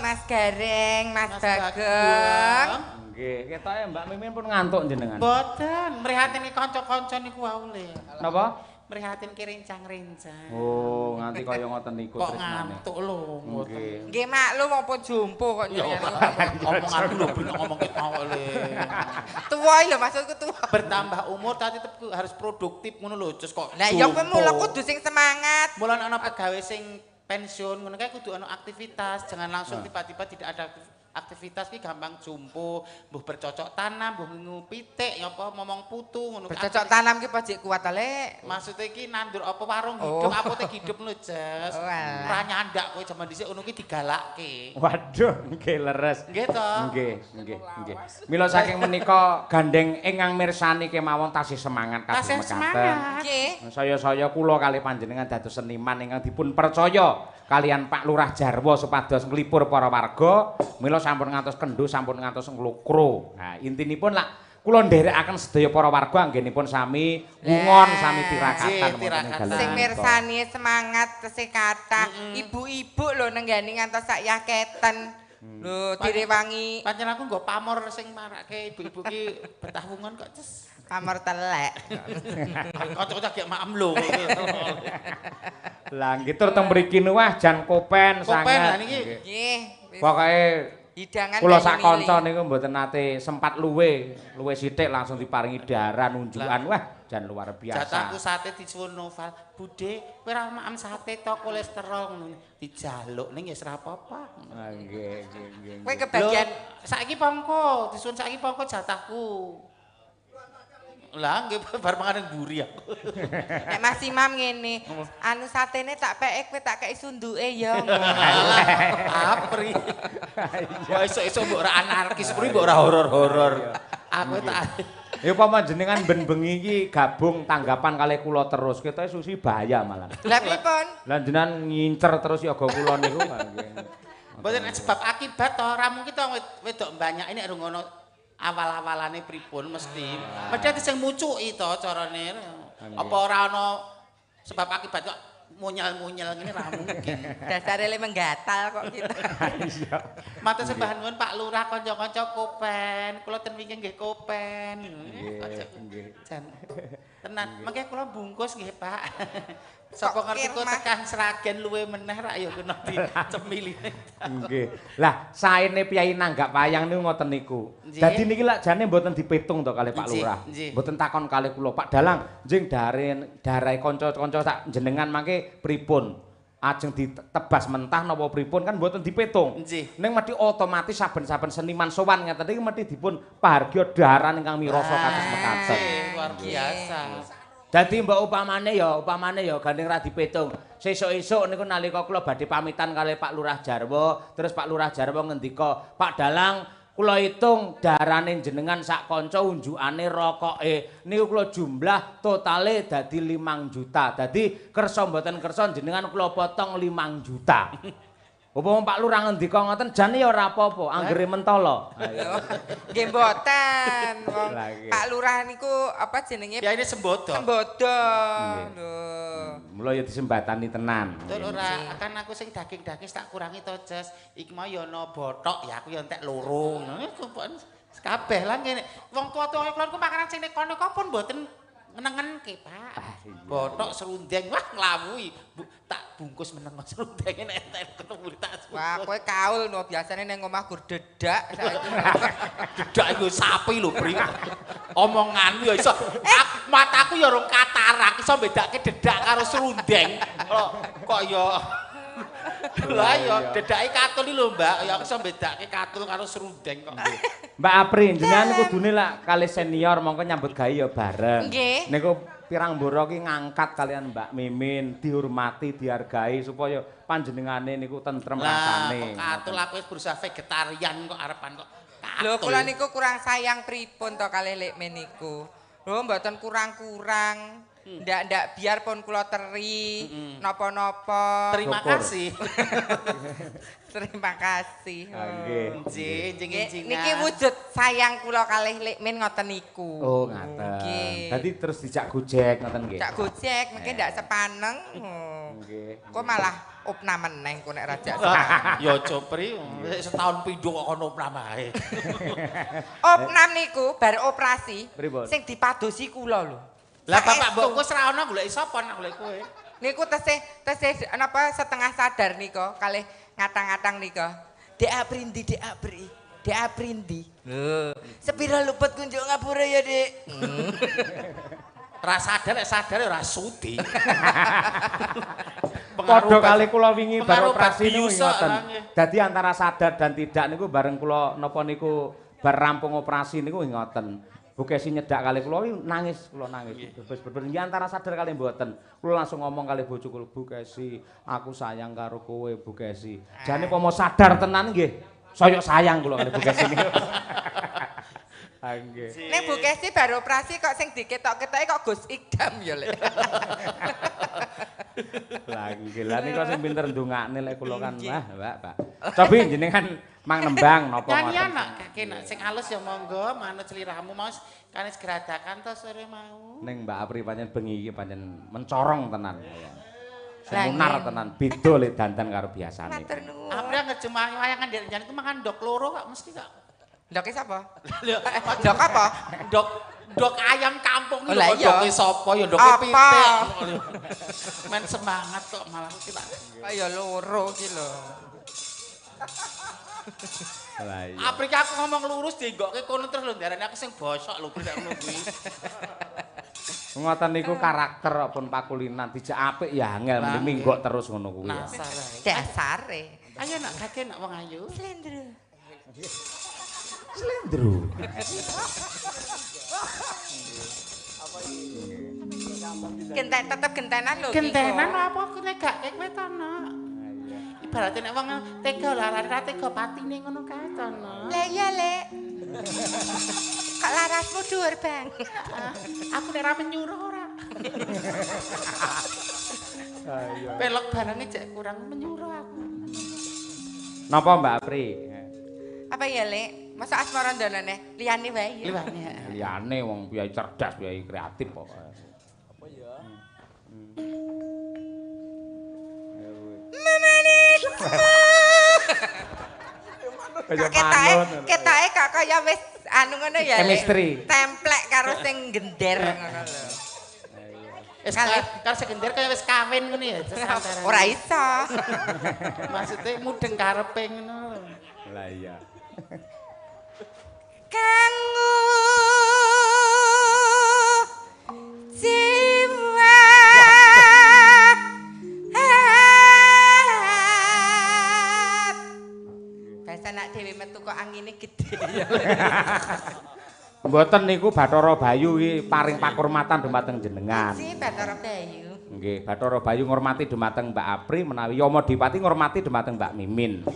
Mas Gareng, Mas Bagong. Nggih, ketoke Mbak Mimin pun ngantuk jenengan. Mboten, mrihatin kanca-kanca niku wae. Napa? Mrihatin ki rencang-rencang. Oh, nganti kaya ngoten niku kok tresnane. ngantuk lho. Nggih. Nggih maklum apa jompo kok jenengan. Omonganku lho ben ngomong ki mau le. Tua lho maksudku tua. Bertambah umur tapi tetep harus produktif ngono lho, Cus kok. Lah ya kowe mula kudu sing semangat. Mulane ana pegawai sing pensiun ngono kae kudu ana aktivitas, jangan langsung tiba-tiba tidak ada aktivitas ki gampang jumpo, mbuh bercocok tanam, mbuh ngingu pitik, ya apa momong putu ngono. Bercocok tanam ki pojok kuat Lek. Maksudnya ki nandur apa warung hidup, apotek hidup lho, Jas. Ora nyandak kowe jaman dhisik ngono ki digalakke. Waduh, nggih leres. Nggih to? Nggih. Mila saking menika gandeng ingkang mirsani kemawon tasih semangat Tasih kados mekaten. semangat. Nggih. Saya kula kalih panjenengan dados seniman ingkang dipun percaya kalian Pak Lurah Jarwo supados nglipur para warga, mila sampun ngantos kendho, sampun ngantos nglukro. Nah, intinipun lak kula nderekaken sedaya para warga anggenipun sami ngungon, sami tirakatan wonten ing dalan. Sing mirsani semangat tesih kathah. Ibu-ibu lho nenggani ngantos sak yaketen. Lho direwangi Pancen aku nggo pamor sing marake ibu-ibu ki betah wungon kok, Ces. pamor telek. Kocok-kocok gek maem lho. Lah nggih tur teng mriki wah jan kopen sanget. Kopen lah niki. Nggih. Pokoke Hidangan kula kali sak milih. kanca niku mboten nate sempat luwe sithik langsung diparingi daran unjukan. Wah, jan luar biasa. Jatahku sate disuwun Noval. Bude, kowe ra maem sate to kolesterol ngono. Dijaluk ning ya ora apa-apa. Ah, nggih. Kowe kebagian Saiki pongko, disuwun saiki pongko jatahku. Lah nggih bar mangan mburi aku. nek Mas Imam ngene, anu satene tak peke kowe tak kei sunduke ya. Apri. Wah esuk-esuk mbok ora anarkis, mbok ora horor-horor. Aku tak Ya upama jenengan ben bengi iki gabung tanggapan kalih kula terus, ketoke susi bahaya malah. Lah pripun? Lah jenengan ngincer terus yoga kula niku nggih. Mboten sebab akibat to, ora mungkin to wedok banyak ini ora ngono awal-awalane pripun mesti. Mesti ati sing mucuki to carane. Apa ora ana sebab akibat kok munyal-munyal ngene ra mungkin. Dasare le menggatal kok kita. Iya. Matur sembah nuwun Pak Lurah kanca-kanca Kopen. Kula ten wingi nggih Kopen. Nggih. Jan. Tenan, mengke kula bungkus nggih Pak. Sapa ngerti kok tekan Sragen luwe meneh rak ya kena dicemili. Nggih. Lah saene piyai nanggap wayang niku ngoten niku. Nggih. Dadi niki lak jane mboten dipitung to kalih Pak Nggih, Lurah. nggih. Mboten takon kalih kula, Pak Dalang, njing darai kanca-kanca sak jenengan mangke pripun? Ajeng ditebas mentah napa pripun kan mboten dipitung. Nggih. Ning mesti otomatis saben-saben seniman sowan ngeten iki mesti dipun pahargya daharan ingkang mirasa kados mekaten. Luar biasa. Dadi mbok upamane ya gandeng ra dipitung. Sesuk-esuk niku nalika kula badhe pamitan kalih Pak Lurah Jarwo, terus Pak Lurah Jarwo ngendika, "Pak Dalang, kula hitung darane jenengan sak kanca unjukane rokoke niku kula jumlah totale dadi 5 juta. Dadi kersa mboten kersa jenengan kula potong 5 juta." Upama Pak Lurah ngendika ngoten jane ya ora apa-apa, anggere mentolo. Nggih mboten. Wong Lah, nggih. Pak Lurah niku apa jenenge? Ya ini sembodo. Sembodo. Lho. Mula ya disembatani tenan. Betul ora akan aku sing daging-daging tak kurangi to, Jas. Iki mau ya ana bothok ya aku ya entek loro. Ngono kabeh lah ngene. Wong tua-tua kula ku makanan sing nek kono pun mboten ngenengenke, Pak. Bothok serundeng wah nglamuhi. Tak bungkus meneng serundenge nek entek ketemu tak bungkus. Wah, kowe kaul no biasane ning omah gur dedak saiki. Dedak iku sapi lho, Bri. Omonganmu ya iso mataku ya rung katarak iso bedake dedak karo serundeng. Kok ya Lah ya dedake katul iki lho, Mbak. Ya iso bedake katul karo serundeng kok. Mbak Apri, jenengan kudune lak kalih senior mongko nyambut gawe ya bareng. Nggih. Niku pirang mboro ki ngangkat kalian Mbak Mimin, dihormati, dihargai supaya panjenengane niku tentrem rasane. Lah, katul aku wis berusaha vegetarian kok arepan kok. Lho kula niku kurang sayang pripun to kalih Lek meniku. Lho mboten kurang-kurang. Ndak biarpun kula teri napa-napa. Terima Syukur. kasih. Terima kasih. Nggih. Njing-njingan. Niki wujud sayang kula kalih Lek Min ngoten niku. Oh, ngaten. Nggih. Dadi terus dijak gojek ngoten nggih. Cak Gojek mungkin ndak sepaneng. Nggih. Kok malah opnam meneh ku nek raja. Ya aja pri, setahun pindho kok ono opnam ae. Opnam niku bar operasi Pripun? sing dipadosi kula lho. Lah bapak Saestu. mbokku wis ra ono golek sapa nek golek kowe. Niku tesih napa setengah sadar nika kalih ngatang-ngatang nika. Dek aprindi, dek apri. Dek aprindi. Lho, sepira luput kunjuk ngapura ya, Dik? Ra sadar nek sadar ora sudi. Padha kali kula wingi bar pengaruh operasi niku bius ngoten. orangnya. Dadi antara sadar dan tidak niku bareng kula napa niku bar rampung operasi niku ngoten. Bu Kesi nyedak kali kula nangis, kula nangis. Bener antara sadar kali mboten. Kula langsung ngomong kali bojoku, Bu Kesi, aku sayang karo kowe, Bu Kesi. Jane pomo sadar tenan nggih. Saya sayang kula kali Bu Kesi niku. Nggih. Nek Bu Kesi baru operasi kok sing diketok-ketoke kok Gus Ikdam ya, Lek. Lah nggih, lah niku sing pinter ndongakne lek kula kan. Wah, Pak. Cobi jenengan mang nembang napa Nyanyi ngoten. anak kakek nak sing halus ya monggo manut sliramu mau kanis geradakan to sore mau. Ning Mbak Apri pancen bengi iki pancen mencorong tenan. Lah, Semunar nggih. tenan, beda lek dandan karo biasane. Matur nuwun. Apri ngejemah wayangan jan itu makan dok loro kok mesti kok. Ndoke sapa? Lho, Ndok apa? Dok ayam kampung Oh, lho lah kok iya. doke sapa ya doke Apa? pitik. Men semangat kok malah kita. Kaya loro iki lho. Lah iya. Apri aku ngomong lurus dienggokke kono terus lho ndarani aku sing bosok lho nek ngono kuwi. Ngoten niku karakter pun pakulinan dijak apik ya angel Lah, mending minggok terus ngono kuwi. ya. Nasar ae. Dasare. Ayo nak kakek nak wong ayu. Slendro. Slendro. Tetep gentenan lho. Gentenan apa aku nek gak kowe to nak. Ibaratnya nek wong tega larane ra tega patine ngono kae to nak. Lah iya, Lek. Kok larasmu dhuwur, Bang? Aku nek ra menyuruh ora. Pelok barangnya jek kurang menyuruh aku. Napa Mbak Apri? Apa ya, Lek? Masa asmara ndonone liyane wae ya. Liwane. Liyane wong piye cerdas, piye kreatif kok. Kaya Ketake kok kaya wis anu ngono ya. Lek. Chemistry. Templek karo sing gender ngono lho. Wis karo sekender kaya wis kawin ngono ya sesantaran. Ora iso. Maksudnya mudeng karepe ngono. Lah iya. Kanggo jiwa bahasa nak dhewe metu kok angine gede ya. Mboten niku Bathara Bayu iki paring pakurmatan dumateng jenengan. Si Bathara Bayu. Nggih, Bathara Bayu ngurmati dumateng Mbak Apri menawi Yama Dipati ngurmati dumateng Mbak Mimin.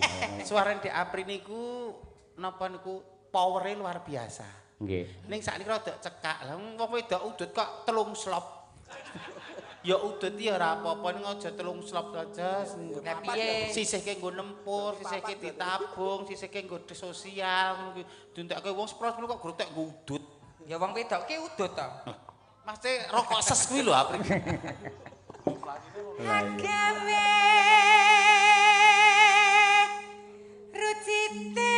Suarane Dek Apri niku napa niku power-e luar biasa. Nggih. Ning sakniki rada cekak. Lah wong wedok udut kok telung slop. Ya udut ya ora apa-apa ning aja telung slop saja. Lah piye? Sisihke nggo nempur, sisihke ditabung, sisihke nggo sosial ngono kuwi. Duntekke wong spros ngono kok grotek nggo udut. Ya wong wedok ki udut to. Mesti rokok ses kuwi lho Apri. Agawe rucite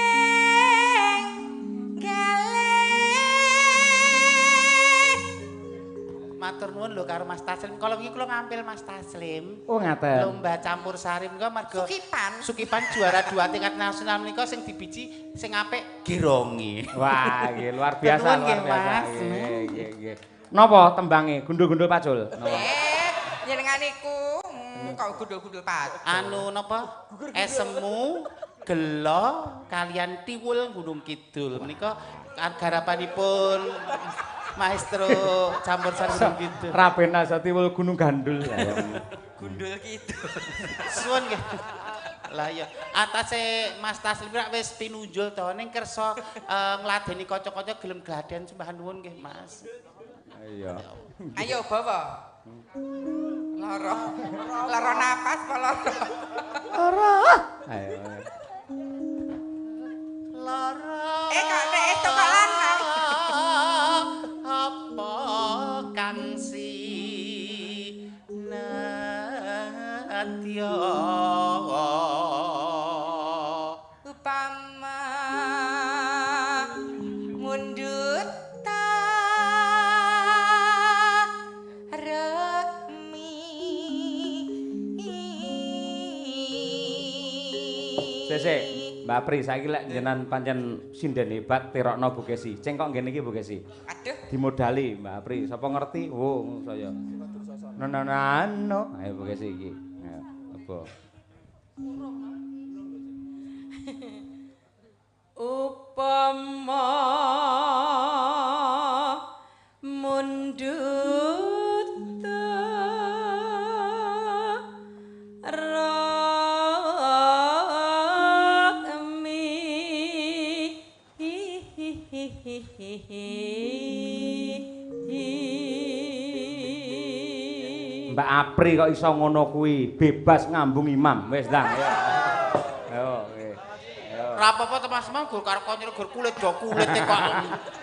Matur nuwun lho karo Mas Taslim. Kalau wingi kula ngampil Mas Taslim. Oh ngaten. Lomba campur sari menika marga Sukipan juara 2 tingkat nasional menika sing dibiji sing apik gerongi. Wah, nggih luar biasa, Nuwun, luar nggih, biasa. Mas. Nggih, nggih. Napa tembange? Gundul-gundul pacul. Napa? Jenengan iku kok gundul-gundul pat. Anu napa? Esemu gelo kalian tiwul Gunung Kidul. Menika garapanipun Maestro campur sari Gunung Kidul. Rabena Satiwul Gunung Gandul. Gundul kidul. Suwun nggih. Lah iya, atase Mas Taslim rak wis pinunjul to ning kersa ngladeni kanca-kanca gelem gladen sembah nuwun nggih, Mas. Iya. Ayo bawa. Lara. Lara napas apa lara? Ayo. Lara. Kok nek itu kok lanang. Apa kang si nadya upama mundut Sik, Mbak Pri, saiki lek jenengan pancen sinden hebat tirokno Bu Kesi. Ceng kok ngene iki Bu Kesi. Aduh. Dimodali Mbak Pri. Sapa ngerti? Oh, saya. Nono. Ayo Bu Kesi iki. Ayo, apa? Upama mundut Mbak Apri kok iso ngono kuwi, bebas ngambung imam. Wis ndang, ayo. Ayo, nggih. Ayo. Ora apa-apa to Mas Mam, gur karo kanca gur kulit do kulite kok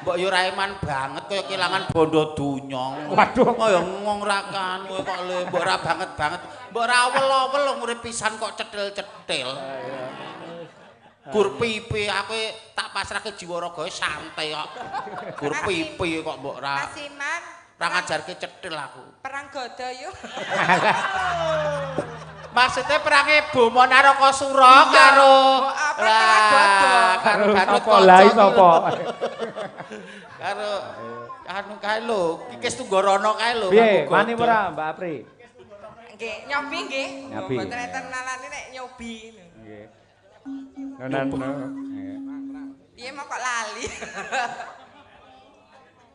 mbok yo ra eman banget kaya kelangan bondo dunya. Waduh, kaya ngong rakan kowe kok le mbok ra banget-banget. Mbok ra awel-awel urip pisan kok cetil-cetil. Gur pipi aku tak pasrahke jiwa ragae santai kok. Gur pipi kok mbok ra. Mas Imam, ra ngajarke cetil aku. perang godo yuk. Maksudnya perangnya Bomo Narokosuro karo karo Garut Lah sapa? karo anu kae lho, Kikis Tunggorono kae lho. Piye, wani ora Mbak Apri? Nggih, nyobi nggih. Nyobi. Mboten enten nalane nek nyobi. Nggih. Nono. Piye mau kok lali.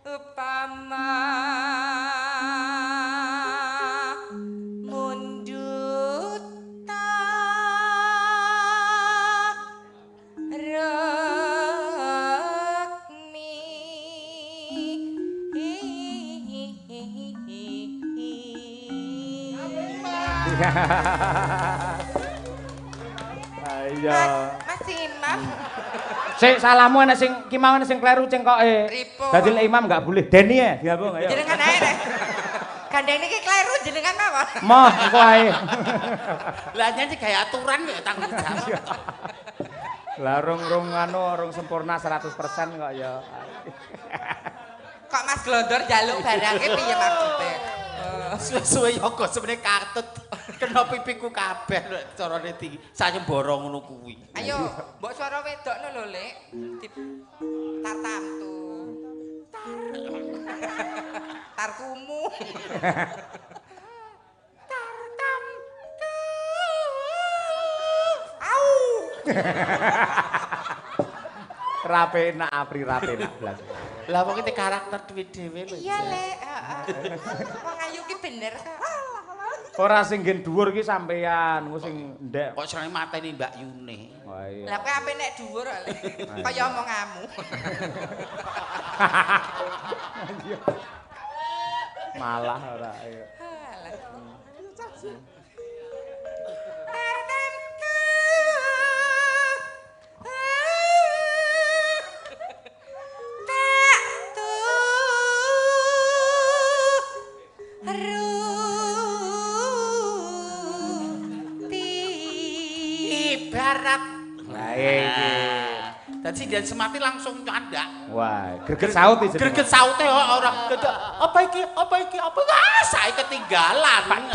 Upama mundut Ayo. Mas Imam. Sik salamu ana sing ki mau ana sing kleru cengkoke. Pripun? Dadi lek imam enggak boleh. Deni ya, diambung ayo. Jenengan ae rek. Gandeng niki kleru jenengan mawon. Moh engko ae. Lah nyanyi gaya aturan ya tanggung jawab. Lah rung anu rung sempurna 100% kok ya. Kok Mas Glondor jaluk barangke piye maksudnya? Suwe-suwe ya kok semene katut kena pipiku kabeh carane tinggi. Sayembara ngono kuwi. Ayo, mbok suara wedokno lho, Lek. Tartamtu. Tarkumu. Tartamtu. Au. Rape nak Apri rape nak blas. Lah wong iki karakter dhewe lho. Iya, Lek, heeh. Wong ayu ki bener kok. Ora sing nggen dhuwur ki sampean, ku sing ndek. Kok seneng mateni Mbak Yune. Wah iya. Lah kowe ape nek dhuwur kok, Lek. Kaya omonganmu. Malah ora ayo. Ibarat. Nah iki. Dadi dan semati langsung nyandak. Wah, greget saut iki. Greget saute ora gedhe. Apa iki? Ah, saiki ketinggalan.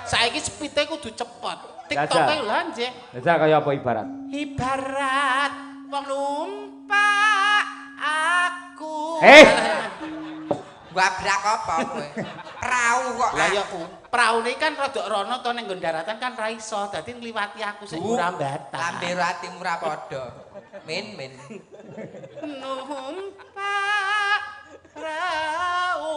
Saiki speed-e kudu cepet. TikTok-e lho nggih. Jajal kaya apa ibarat? Ibarat wong numpak aku. Wabrak apa kowe? Prau kok. Lah ya praune kan rada rono to ning nggon daratan kan ra iso. Dadi ngliwati aku sing ora mbata. Lambe atimu ra padha. Men. Numpak prau.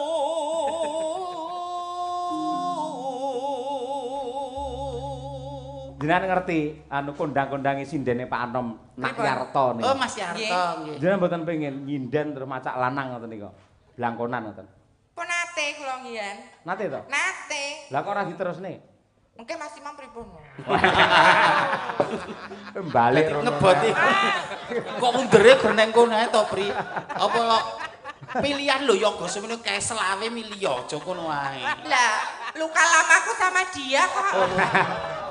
Jenengan ngerti anu kondang-kondange sindene Pak Anom Nak Yarto niku. Oh Mas Yarto nggih. Jenengan mboten pengin nyinden terus macak lanang ngoten niku. Blangkonan ngoten. Kok nate kula ngiyen? Nate to? Nate. Lah kok ora diterusne? Mungkin Mas Imam pripun? Balik Ngeboti. Kok undere berneng kono ae to, Pri? Apa kok pilihan lho ya go semene kae selawe milih aja kono ae. Lah, luka lamaku sama dia kok.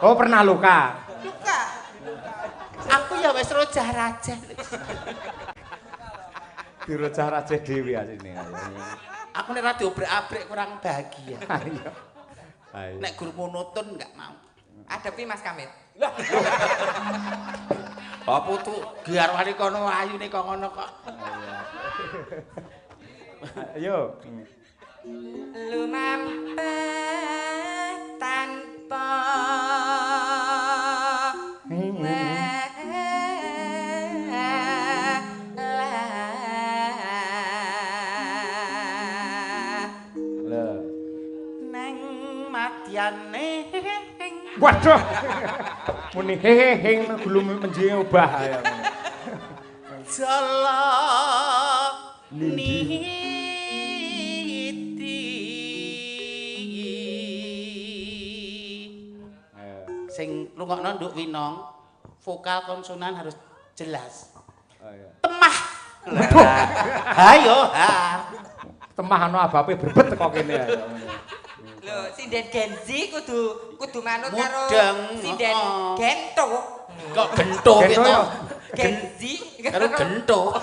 Oh, pernah luka. Luka. Aku ya wis rojah-rajah. Dirocah raja dhewe asine. Aku nek ra diobrak-abrik kurang bahagia. Ayo. Ayo. Nek guru monoton enggak mau. Adepi Mas Kamit. Apa tuh garwane kono ayune kok ngono kok. Ayo. Lumampah tanpa Neng madyane Waduh. Muni hehe gulum menjing obah ya. jala Nindi. niti sing rungokno nduk winong vokal konsonan harus jelas temah ayo ha Temah ana abape berbet teko kene ya. lho sinden Genzi kudu manut karo Mudeng, sinden heeh. Gento. kok gento Gento gitu ya. Genzi karo gento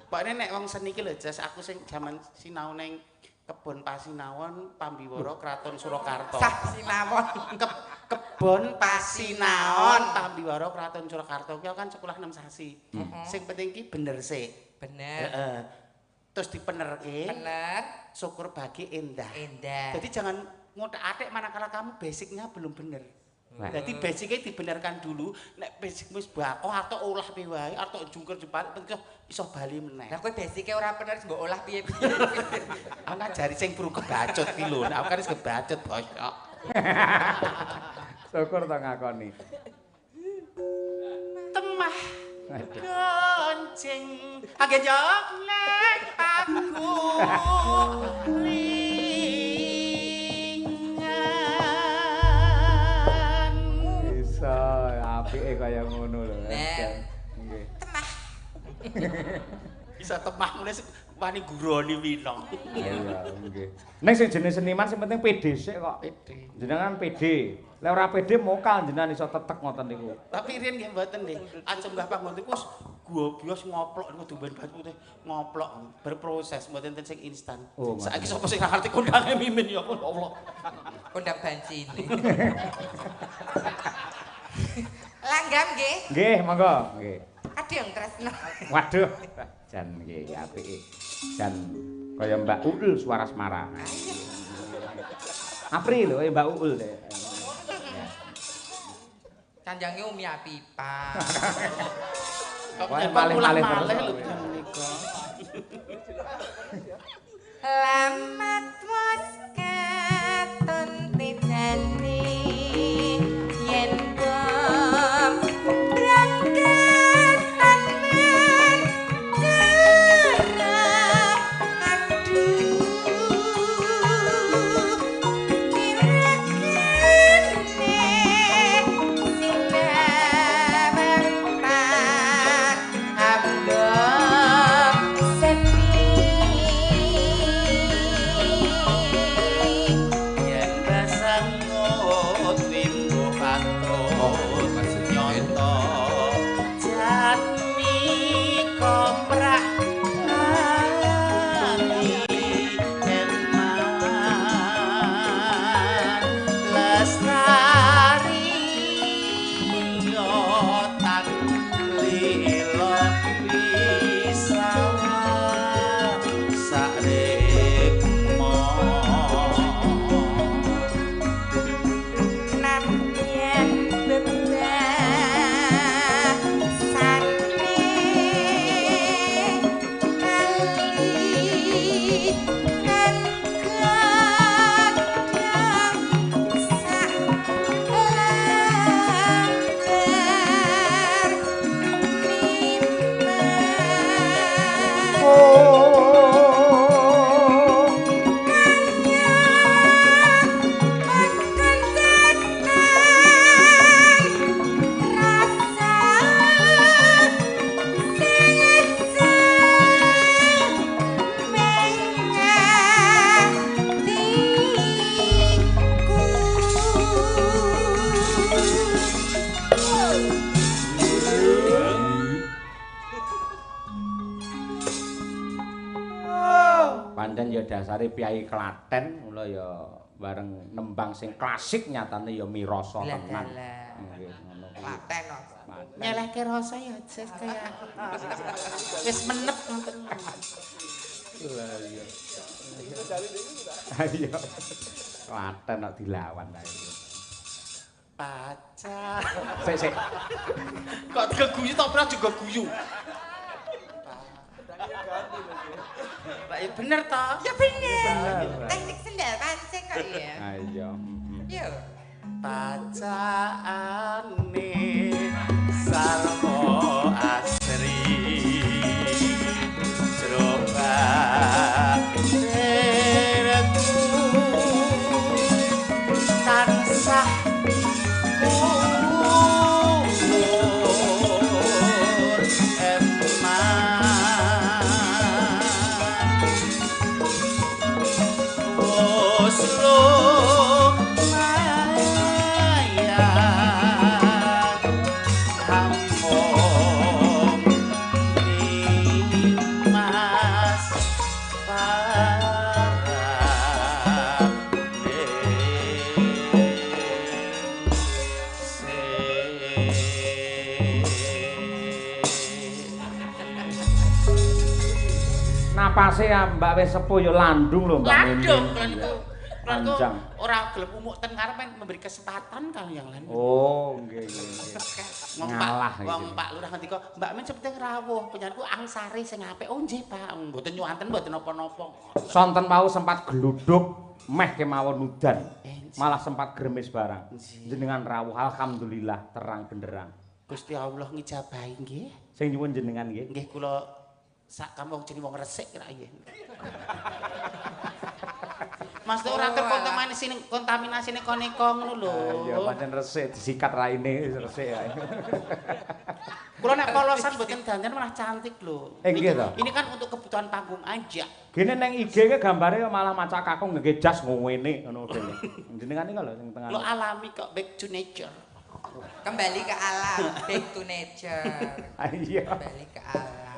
Pak nek wong seni iki lho Jas aku sing jaman sinau ning kebon Pasinawon Pambiwara Kraton Surakarta. sah sinamon. Kebon Pasinaon Pambiwara Kraton Surakarta ki kan sekolah 6 sasi. Sing penting ki bener sik. Bener. Heeh. Terus dipenerke. Bener. Syukur bagi endah. Endah. Jadi jangan ngotak-atik manakala kamu basicnya belum bener. Jadi basicnya dibenarkan dulu, nek basic wis bako atau olah piye wae, atau jungker jebal penting iso bali meneh. Lah kowe basike ora bener mbok olah piye-piye. Aku ngajari sing burung kebacut ki lho, nek aku kan wis kebacut bosok. Syukur to ngakoni. Temah gonceng agak jok nek aku lingan Bisa apike kaya ngono lho. Nen. Nggih. bisa temah nulis wani guroni winong. Iya, nggih. Ning sing jenis seniman sing penting pede sik kok. Pede. Jenengan pede. Lek ora pede mokal jenengan iso tetek ngoten niku. Tapi riyen nggih mboten nggih. Ajeng Mbah Panggon niku wis bios ngoplok niku dumben batu teh ngoplok berproses mboten enten sing instan. Oh, Saiki sapa sing ngerti kondange mimin ya Allah. Kondang banci ini. Langgam nggih. Nggih, monggo. Nggih. Kadang tresno. Waduh. Jan nggih apike. Jan kaya Mbak Uul suara Semara. April lho Mbak Uul deh. Kanjange Umi Apipa. Kok Wah, nyapa malih-malih ulah-malih terus. lho jam menika. Lamat was katon tidani yen bom berangkat tangan jarak aduh kira-kira sinamang abang sepi Pancen ya dasare piyai Klaten, mula ya bareng nembang sing klasik nyatane ya mirasa tenan. Nggih, ngono kuwi. Klaten kok. Nyelehke rasa ya Jes kaya wis menep ngoten. Lah iya. Ayo. Klaten kok dilawan ae. Pacar. Sik. Kok keguyu tok ora juga guyu. Pak ya bener toh? Ya bener. Teknik sendal pancing kok ya. Ayo. Yo. Pacaane sarmo asri coba diriku tansah umur Napase Mbak wis sepuh ya landung lho Mbak. Landung klanku. Klanku Panjang. ora gelem umuk ten ngarepe memberi kesempatan kali yang lain. Oh, nggih. Ngalah iki. Wong Pak Lurah ngendika, Mbak Men sepenting rawuh, penyanku angsare sing apik. Oh nggih, Pak. Mboten nyuwanten mboten napa-napa. Sonten mau sempat gluduk meh kemawon udan. Malah sempat gremes barang. Jenengan rawuh alhamdulillah terang benderang. Gusti Allah ngijabahi nggih. Sing nyuwun jenengan nggih. Nggih kula sak kampung jeneng wong resik kira nggih. Mas ora kontaminasi ning koneko ngono lho. Ya pancen resik disikat raine resik ae. Kula nek polosan mboten dandan malah cantik lho. Nggih to. Ini kan untuk kebutuhan panggung aja. Gene nang IG ke gambare malah maca kakung ngge jas ngene ngono dene. Jenengan iki lho sing tengah. Lo alami kok back to nature. Kembali ke alam, back to nature. Iya. Kembali ke alam.